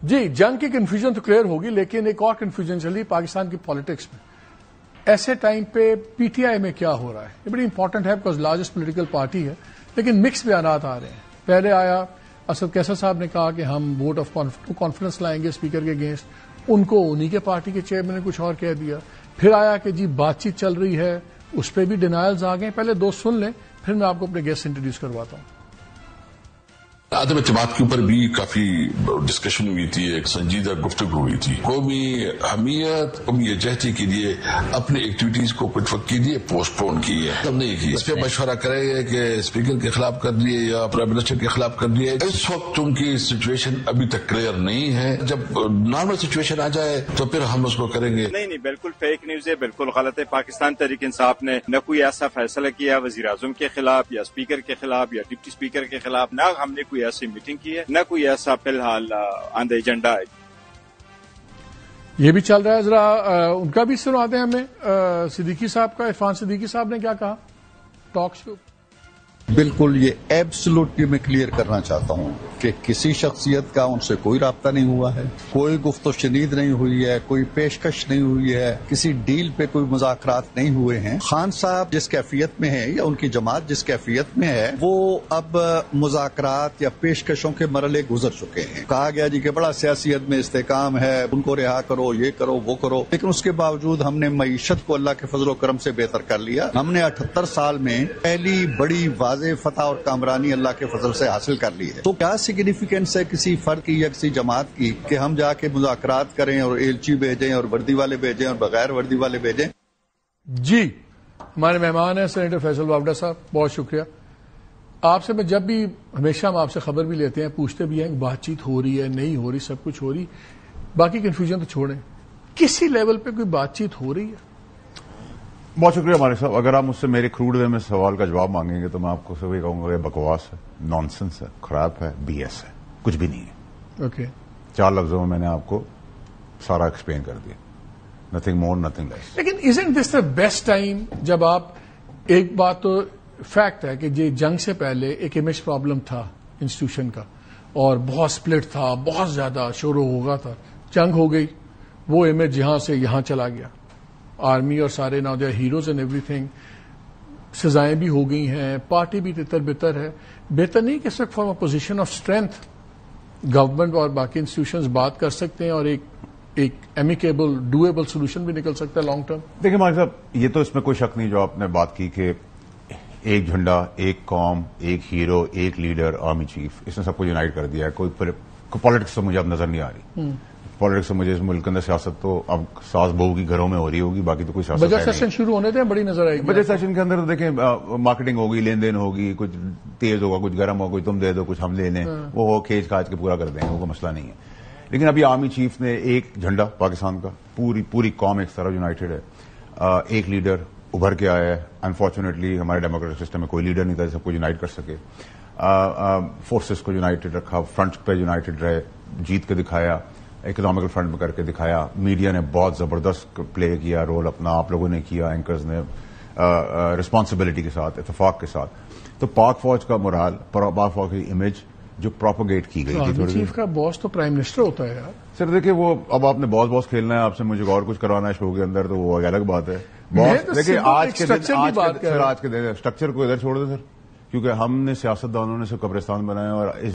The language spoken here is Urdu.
جی جنگ کی کنفیوژن تو کلیئر ہوگی، لیکن ایک اور کنفیوژن چل رہی پاکستان کی پالیٹکس میں. ایسے ٹائم پہ پی ٹی آئی میں کیا ہو رہا ہے یہ بڑی امپورٹنٹ ہے، بیکاز لارجسٹ پولیٹیکل پارٹی ہے، لیکن مکس بیانات آ رہے ہیں. پہلے آیا اسد کیسر صاحب نے کہا کہ ہم ووٹ آف کانفیڈنس لائیں گے اسپیکر کے اگینسٹ، ان کو انہی کے پارٹی کے چیئرمین نے کچھ اور کہہ دیا. پھر آیا کہ جی بات چیت چل رہی ہے، اس پہ بھی ڈینائلز آ گئے. پہلے دو سن لیں پھر میں آپ کو اپنے گیسٹ انٹروڈیوس کرواتا ہوں. عدم اعتماد کے اوپر بھی کافی ڈسکشن ہوئی تھی، ایک سنجیدہ گفتگو ہوئی تھی. قومی حمیت، قومی یکجہتی کے لیے اپنی ایکٹیویٹیز کو کچھ وقت کے لیے پوسٹ پون کی ہے. ہم نے یہ کیا اس پہ مشورہ کریں گے کہ اسپیکر کے خلاف کر دیے یا پرائم منسٹر کے خلاف کر دیے. اس وقت چونکہ سچویشن ابھی تک کلیئر نہیں ہے، جب نارمل سچویشن آ جائے تو پھر ہم اس کو کریں گے. نہیں بالکل فیک نیوز ہے، بالکل غلط ہے. پاکستان تحریک انصاف نے نہ کوئی ایسا فیصلہ کیا وزیر اعظم کے خلاف یا اسپیکر کے خلاف یا ڈپٹی اسپیکر کے خلاف، نہ ہم نے کوئی ایسی میٹنگ کی ہے، نہ کوئی ایسا فی الحال آن دا ایجنڈا ہے. یہ بھی چل رہا ہے. ذرا ان کا بھی سنواتے ہیں ہمیں صدیقی صاحب کا. عرفان صدیقی صاحب نے کیا کہا ٹاک شو. بالکل یہ ایبسلوٹلی میں کلیئر کرنا چاہتا ہوں کہ کسی شخصیت کا ان سے کوئی رابطہ نہیں ہوا ہے، کوئی گفت و شنید نہیں ہوئی ہے، کوئی پیشکش نہیں ہوئی ہے، کسی ڈیل پہ کوئی مذاکرات نہیں ہوئے ہیں. خان صاحب جس کیفیت میں ہے یا ان کی جماعت جس کیفیت میں ہے وہ اب مذاکرات یا پیشکشوں کے مرحلے گزر چکے ہیں. کہا گیا جی کہ بڑا سیاست میں استحکام ہے، ان کو رہا کرو، یہ کرو وہ کرو، لیکن اس کے باوجود ہم نے معیشت کو اللہ کے فضل و کرم سے بہتر کر لیا. ہم نے 78 سال میں پہلی بڑی واضح فتح اور کامرانی اللہ کے فضل سے حاصل کر لی ہے. تو کیا سگنیفیکینس ہے کسی فرد کی یا کسی جماعت کی کہ ہم جا کے مذاکرات کریں اور ایلچی بھیجیں اور وردی والے بھیجیں اور بغیر وردی والے بھیجیں. جی ہمارے مہمان ہیں سینیٹر فیصل وابڈا صاحب، بہت شکریہ. آپ سے میں جب بھی ہمیشہ ہم آپ سے خبر بھی لیتے ہیں، پوچھتے بھی ہیں کہ بات چیت ہو رہی ہے نہیں ہو رہی، سب کچھ ہو رہی، باقی کنفیوژن تو چھوڑیں، کسی لیول پہ کوئی بات چیت ہو رہی ہے؟ بہت شکریہ مالک صاحب. اگر آپ مجھ سے میرے کروڈ وے میں سوال کا جواب مانگیں گے تو میں آپ کو سب کہوں گا یہ بکواس ہے، نان سنس ہے، خراب ہے، بی ایس ہے، کچھ بھی نہیں ہے. اوکے 4 لفظوں میں میں نے آپ کو سارا ایکسپلین کر دیا. نتھنگ مور نتھنگ لیس. لیکن isn't this the best time جب آپ ایک بات تو فیکٹ ہے کہ یہ جنگ سے پہلے ایک امیج پرابلم تھا انسٹیٹیوشن کا اور بہت سپلٹ تھا، بہت زیادہ شور و غوغا تھا. جنگ ہو گئی، وہ امیج یہاں سے یہاں چلا گیا. آرمی اور سارے now they are heroes and ایوری تھنگ. سزائیں بھی ہو گئی ہیں، پارٹی بھی تتر بتر ہے. بہتر نہیں کہ اس وقت from a position of strength government اور باقی انسٹیٹیوشنز بات کر سکتے ہیں اور ایک امیکیبل ڈویبل سولوشن بھی نکل سکتا ہے لانگ ٹرم. دیکھیں مالک صاحب، یہ تو اس میں کوئی شک نہیں جو آپ نے بات کی کہ ایک جھنڈا، ایک قوم، ایک ہیرو، ایک لیڈر، آرمی چیف، اس نے سب کو یونائٹ کر دیا ہے. کوئی پالیٹکس تو مجھے اب نظر نہیں آ رہی. پالیٹکس میں مجھے اس ملک کے اندر سیاست تو اب ساس بہو کی گھروں میں ہو رہی ہوگی، باقی تو کوئی سیاست بجٹ سیشن شروع ہونے دیں، بڑی نظر آئے گی. بجٹ سیشن کے اندر تو دیکھیں مارکیٹنگ ہوگی، لین دین ہوگی، کچھ تیز ہوگا، کچھ گرم ہوگا، کچھ تم دے دو، کچھ ہم لے لیں، وہ کھینچ کھاچ کے پورا کر دیں گے، وہ کوئی مسئلہ نہیں ہے. لیکن ابھی آرمی چیف نے ایک جھنڈا پاکستان کا، پوری قوم ایک طرف یونائٹڈ ہے. ایک لیڈر ابھر کے آیا ہے. انفارچونیٹلی ہمارے ڈیموکریٹک سسٹم میں کوئی لیڈر نہیں تھا سب کو یونائٹ کر سکے. فورسز کو یونائٹڈ رکھا، فرنٹ پہ یونائٹڈ رہے، جیت کے دکھایا، اکنامیکل فرنٹ میں کر کے دکھایا. میڈیا نے بہت زبردست پلے کیا رول اپنا، آپ لوگوں نے کیا، اینکرز نے رسپانسبلٹی کے ساتھ، اتفاق کے ساتھ. تو پاک فوج کا مرال، پاک فوج کی امیج جو پروپیگیٹ کی گئی تھی. چیف کا باس تو پرائم منسٹر ہوتا ہے یار. سر دیکھیں وہ اب آپ نے باس کھیلنا ہے، آپ سے مجھے اور کچھ کروانا ہے شو کے اندر تو وہ الگ بات ہے. باس دیکھیں آج کے دن اسٹرکچر کو ادھر چھوڑ دیں سر، کیونکہ ہم نے سیاست دانوں نے صرف قبرستان بنایا اور